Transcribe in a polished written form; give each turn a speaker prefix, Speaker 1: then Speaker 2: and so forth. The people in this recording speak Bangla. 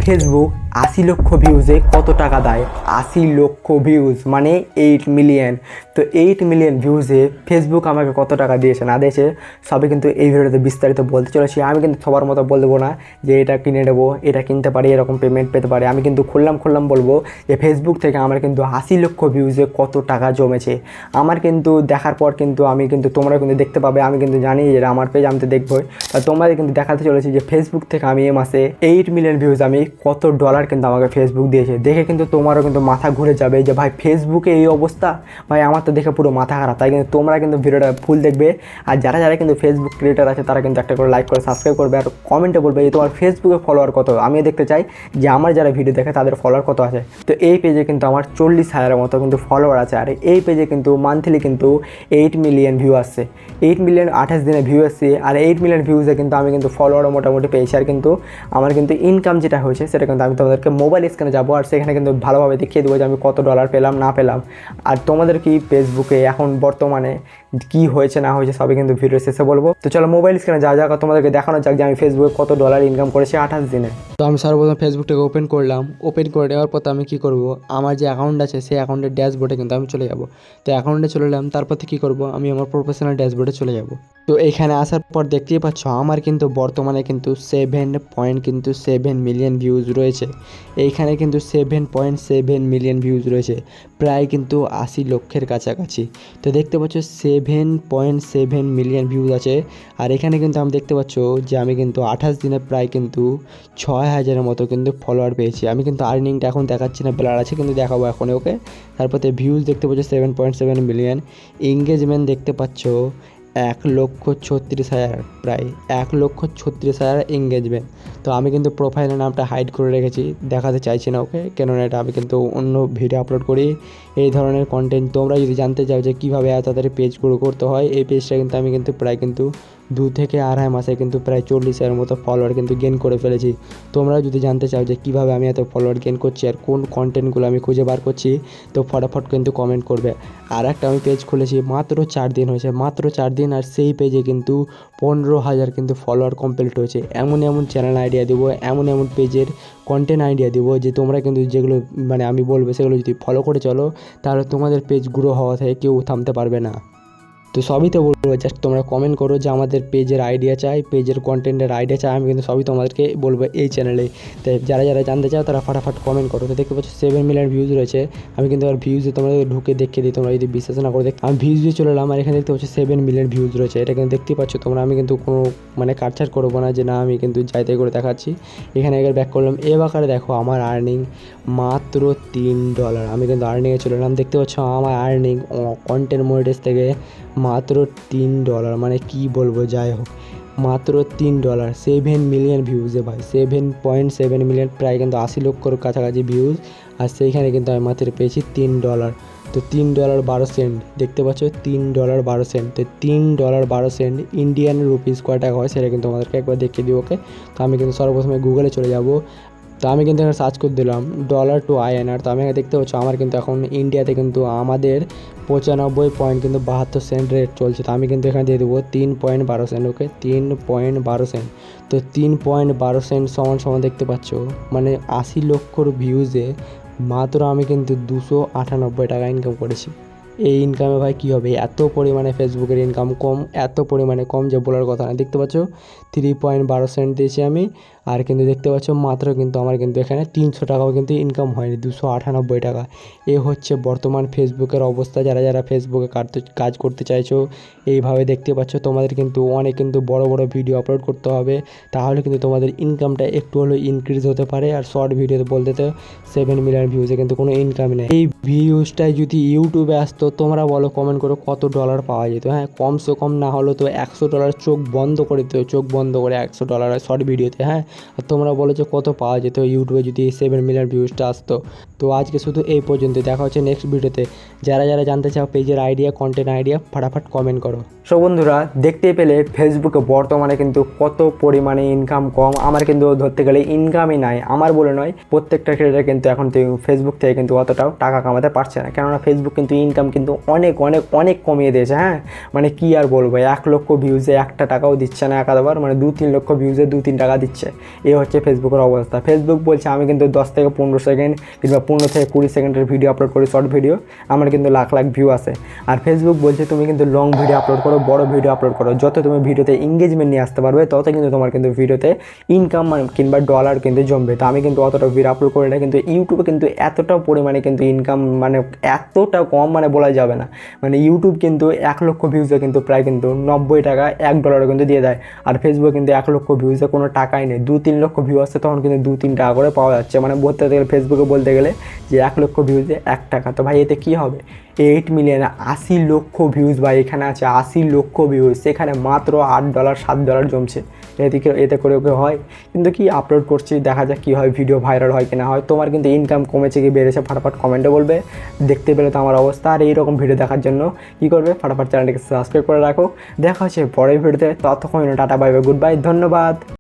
Speaker 1: ফেসবুক ৮০ লক্ষ ভিউজে কত টাকা দেয়? ৮০ লক্ষ ভিউজ মানে 8 মিলিয়ন। তো 8 মিলিয়ন ভিউজে ফেসবুক আমাকে কত টাকা দিয়েছে না দিয়েছে সবই কিন্তু এই ভিডিওতে বিস্তারিত বলতে চলেছি। আমি কিন্তু সবার মতো বলে দেবো না যে এটা কিনে নেবো, এটা কিনতে পারি, এরকম পেমেন্ট পেতে পারি। আমি কিন্তু খুললাম বলবো যে ফেসবুক থেকে আমার কিন্তু ৮০ লক্ষ ভিউজে কত টাকা জমেছে। আমার কিন্তু দেখার পর কিন্তু আমি কিন্তু তোমরা কিন্তু দেখতে পাবে। আমি কিন্তু জানি যে আমার পেজ আমি তো দেখবোই, তা তোমাদের কিন্তু দেখাতে চলেছি যে ফেসবুক থেকে আমি এই মাসে 8 মিলিয়ন ভিউজ আমি কত ডলার কিন্তু আমাকে ফেসবুক দিয়েছে। দেখে কিন্তু তোমারও কিন্তু মাথা ঘুরে যাবে যে ভাই ফেসবুকে এই অবস্থা, ভাই আমার তো দেখে পুরো মাথা খারাপ। তাই কিন্তু তোমরা কিন্তু ভিডিওটা ফুল দেখবে। আর যারা যারা কিন্তু ফেসবুক ক্রিয়েটার আছে তারা কিন্তু একটা করে লাইক করে সাবস্ক্রাইব করবে আর কমেন্টে বলবে যে তোমার ফেসবুকে ফলোয়ার কত। আমিও দেখতে চাই যে আমার যারা ভিডিও দেখে তাদের ফলোয়ার কত আছে। তো এই পেজে কিন্তু আমার 40,000-এর মতো কিন্তু ফলোয়ার আছে। আর এই পেজে কিন্তু মান্থলি কিন্তু 8 মিলিয়ন ভিউ আসছে। 8 মিলিয়ন 28 দিনে ভিউ আসছে। আর 8 মিলিয়ন ভিউজে কিন্তু আমি কিন্তু ফলোয়ারও মোটামুটি পেয়েছি। আর কিন্তু আমার কিন্তু ইনকাম যেটা হয়েছে সেটা কিন্তু আমি তোমাদেরকে মোবাইল স্ক্রিনে যাবো আর সেখানে কিন্তু ভালোভাবে দেখিয়ে দেবো যে আমি কত ডলার পেলাম না পেলাম। আর তোমাদের কি ফেসবুকে এখন বর্তমানে কি হয়েছে না হয়েছে সবই কিন্তু ভিডিও শেষে বলবো। তো চলো মোবাইল স্ক্রিনে যা যাক তোমাদেরকে দেখানো যাক যে আমি ফেসবুকে কত ডলার ইনকাম করেছি 28 দিনে। তো আমি সর্বপ্রথম ফেসবুকটাকে ওপেন করলাম। ওপেন করে দেওয়ার পর আমি কী করবো, আমার যে অ্যাকাউন্ট আছে সেই অ্যাকাউন্টের ড্যাশবোর্ডে কিন্তু আমি চলে যাব। তো অ্যাকাউন্টে চলে এলাম, তারপর থেকে কী করবো, আমি আমার প্রফেশনাল ড্যাশবোর্ডে চলে যাব। তো এইখানে আসার পর দেখতেই পাচ্ছ আমার কিন্তু বর্তমানে কিন্তু 7.7 মিলিয়ন ভিউজ রয়েছে। এইখানে কিন্তু 7.7 মিলিয়ন ভিউজ রয়েছে, প্রায় কিন্তু ৮০ লক্ষের কাছাকাছি। তো দেখতে পাচ্ছ 7.7 মিলিয়ন ভিউজ আছে। আর এখানে কিন্তু আমি দেখতে পাচ্ছ যে আমি কিন্তু 28 দিনে প্রায় কিন্তু 6,000-এর মতো কিন্তু ফলোয়ার পেয়েছি। আমি কিন্তু আর্নিংটা এখন দেখাচ্ছি না, ব্লার আছে, কিন্তু দেখাবো এখন ওকে। তারপরে ভিউজ দেখতে পাচ্ছ 7.7 মিলিয়ন। এঙ্গেজমেন্ট দেখতে পাচ্ছ 1,36,000, প্রায় 1,36,000 এঙ্গেজমেন্ট। তো আমি কিন্তু প্রোফাইলের নামটা হাইড করে রেখেছি, দেখাতে চাইছি না ওকে, কেননা এটা আমি কিন্তু অন্য ভিডিও আপলোড করি এই ধরনের কন্টেন্ট। তোমরা যদি জানতে চাও যে কীভাবে এত তাড়াতাড়ি পেজ গ্রো করতে হয়, এই পেজটা কিন্তু আমি কিন্তু প্রায় কিন্তু 2 থেকে 2.5 মাসে কিন্তু প্রায় 40,000-এর মতো ফলোয়ার কিন্তু গেন করে ফেলেছি। তোমরা যদি জানতে চাও যে কীভাবে আমি এত ফলোয়ার গেন করছি আর কোন কন্টেন্টগুলো আমি খুঁজে বার করছি, তো ফটাফট কিন্তু কমেন্ট করবে। আর একটা আমি পেজ খুলেছি, মাত্র 4 দিন হয়েছে, মাত্র 4 দিন, আর সেই পেজে কিন্তু 15,000 কিন্তু ফলোয়ার কমপ্লিট হয়েছে। এমন চ্যানেল আইডিয়া দেবো, এমন পেজের কন্টেন্ট আইডিয়া দেবো যে তোমরা কিন্তু যেগুলো মানে আমি বলবো সেগুলো যদি ফলো করে চলো তাহলে তোমাদের পেজ গ্রো হওয়া থেকে কেউ থামতে পারবে না। তো সবই তো বলবো, জাস্ট তোমরা কমেন্ট করো যে আমাদের পেজের আইডিয়া চাই, পেজের কন্টেন্টের আইডিয়া চাই, আমি কিন্তু সবই তোমাদেরকে বলবো এই চ্যানেলে। তাই যারা যারা জানতে চাও তারা ফটাফট কমেন্ট করো। তো দেখতে পাচ্ছ 7 মিলিয়ন ভিউজ রয়েছে। আমি কিন্তু আর ভিউজে তোমরা ঢুকে দেখিয়ে দিই, তোমরা যদি বিশ্বাস না করে আমি ভিউজে চলে এলাম। আর এখানে দেখতে পাচ্ছ 7 মিলিয়ন ভিউজ রয়েছে, এটা কিন্তু দেখতেই পাচ্ছ তোমরা। আমি কিন্তু কোনো মানে কাটছাট করবো না যে না আমি কিন্তু যাই তাই করে দেখাচ্ছি। এখানে একবার ব্যাক করলাম, এবারে দেখো আমার আর্নিং মাত্র $3। আমি কিন্তু আর্নিংয়ে চলে এলাম, দেখতে পাচ্ছ আমার আর্নিং কন্টেন্ট মনিটাইজ থেকে মাত্র $3। মানে কি বলবো, যাই হোক মাত্র $3। 7 মিলিয়ন ভিউজে ভাই, 7.7 মিলিয়ন, প্রায় কিন্তু ৮০ লক্ষর কাছাকাছি ভিউজ। আর সেইখানে কিন্তু আমি মাত্র পেয়েছি $3। তো $3.12 দেখতে পাচ্ছ, $3.12। তো $3.12 ইন্ডিয়ান রুপিস কয় টাকা হয় সেটা কিন্তু আমাদেরকে একবার দেখিয়ে দিই ওকে। তো আমি কিন্তু সর্বপ্রথমে গুগলে চলে যাব। তো আমি কিন্তু এখানে সার্চ করে দিলাম $to INR। তো আমি এখানে দেখতে পাচ্ছ আমার কিন্তু এখন ইন্ডিয়াতে কিন্তু আমাদের 95.72 রেট চলছে। তো আমি কিন্তু এখানে দিয়ে দেবো 3.12 ওকে, 3.12। তো 3.12 সমান দেখতে পাচ্ছ মানে ৮০ লক্ষর ভিউজে মাত্র আমি কিন্তু 298 টাকা ইনকাম করেছি। এই ইনকামে ভাই কী হবে, এত পরিমাণে ফেসবুকের ইনকাম কম, এত পরিমাণে কম যে বলার কথা না। দেখতে পাচ্ছ 3.12 দিয়েছি আমি। আর কিন্তু দেখতে পাচ্ছ মাত্র কিন্তু আমার কিন্তু এখানে 300 টাকাও কিন্তু ইনকাম হয়নি, 298 টাকা। এ হচ্ছে বর্তমান ফেসবুকের অবস্থা। যারা যারা ফেসবুকে কাজ করতে চাইছো এইভাবে দেখতে পাচ্ছ তোমাদের কিন্তু অনেক কিন্তু বড় ভিডিও আপলোড করতে হবে, তাহলে কিন্তু তোমাদের ইনকামটা একটু হলেও ইনক্রিজ হতে পারে। আর শর্ট ভিডিওতে বলতে তো 7 মিলিয়ন ভিউজে কিন্তু কোনো ইনকাম নেই। এই ভিউজটাই যদি ইউটিউবে আসতো, তোমরা বলো কমেন্ট করো কত ডলার পাওয়া যেত। হ্যাঁ, কমসে কম না হলো তো $100 চোখ বন্ধ করে দিত, চোখ বন্ধ করে $100 শর্ট ভিডিওতে। হ্যাঁ, আর তোমরা বলো যে কত পাওয়া যেত ইউটিউবে যদি 7 মিলিয়ন ভিউজটা আসতো। তো আজকে শুধু এই পর্যন্ত, দেখা হচ্ছে নেক্সট ভিডিওতে। যারা যারা জানতে চাও পেজের আইডিয়া, কন্টেন্ট আইডিয়া, ফটাফট কমেন্ট করো। সো বন্ধুরা, দেখতেই পেলে ফেসবুকে বর্তমানে কিন্তু কত পরিমাণে ইনকাম কম। আমার কিন্তু ধরতে গেলে ইনকামই নাই, আমার বলে নয়, প্রত্যেকটা ক্রিয়েটার কিন্তু এখন ফেসবুক থেকে কিন্তু অতটাও টাকা কামাতে পারছে না, কেননা ফেসবুক কিন্তু ইনকাম কিন্তু অনেক অনেক অনেক কমিয়ে দিয়েছে। হ্যাঁ, মানে কি আর বলবো, 1 লক্ষ ভিউজে 1টা টাকাও দিচ্ছে না একাধবার, মানে 2-3 লক্ষ ভিউজে 2-3 টাকা দিচ্ছে। এই হচ্ছে ফেসবুকের অবস্থা। ফেসবুক বলছে আমি কিন্তু 10 থেকে 15 সেকেন্ড কিংবা 15 থেকে 20 সেকেন্ডের ভিডিও আপলোড করি, শর্ট ভিডিও, আমার কিন্তু লাখ লাখ ভিউ আসে। আর ফেসবুক বলছে তুমি কিন্তু লং ভিডিও আপলোড করো, বড় ভিডিও আপলোড করো, যত তুমি ভিডিওতে এঙ্গেজমেন্ট নিয়ে আসতে পারবে তত কিন্তু তোমার কিন্তু ভিডিওতে ইনকাম কিংবা ডলার কিন্তু জমবে। তো আমি কিন্তু অতটা ভিডিও আপলোড করি না, কিন্তু ইউটিউবে কিন্তু এতটা পরিমাণে কিন্তু ইনকাম মানে এতটা কম মানে বলা যাবে না। মানে ইউটিউব কিন্তু 1 লক্ষ ভিউজে কিন্তু প্রায় কিন্তু 90 টাকা, $1 কিন্তু দিয়ে দেয়। আর ফেসবুক কিন্তু 1 লক্ষ ভিউজে কোনো টাকাই নেই, 2-3 লক্ষ ভিউ আসছে তখন কিন্তু 2-3 টাকা করে পাওয়া যাচ্ছে। মানে বলতে গেলে ফেসবুকে বলতে গেলে যে 1 লক্ষ ভিউজে 1 টাকা। তো ভাই এতে কী হবে? 8 মিলিয়ন, 80 লক্ষ ভিউজ ভাই, এখানে আছে 80 লক্ষ ভিউজ, সেখানে মাত্র $8 $7 জমছে। এতে করে ওকে হয়? কিন্তু কি আপলোড করছি, দেখা যাক কী হয়, ভিডিও ভাইরাল হয় কি না হয়। তোমার কিন্তু ইনকাম কমেছে কি বেড়েছে ফটাফট কমেন্টে বলবে। দেখতে পেলে তো আমার অবস্থা। আর এইরকম ভিডিও দেখার জন্য কী করবে, ফটাফট চ্যানেলটিকে সাবস্ক্রাইব করে রাখো। দেখা হচ্ছে পরের ভিডিওতে, ততক্ষণ tata, bye bye, good bye, ধন্যবাদ।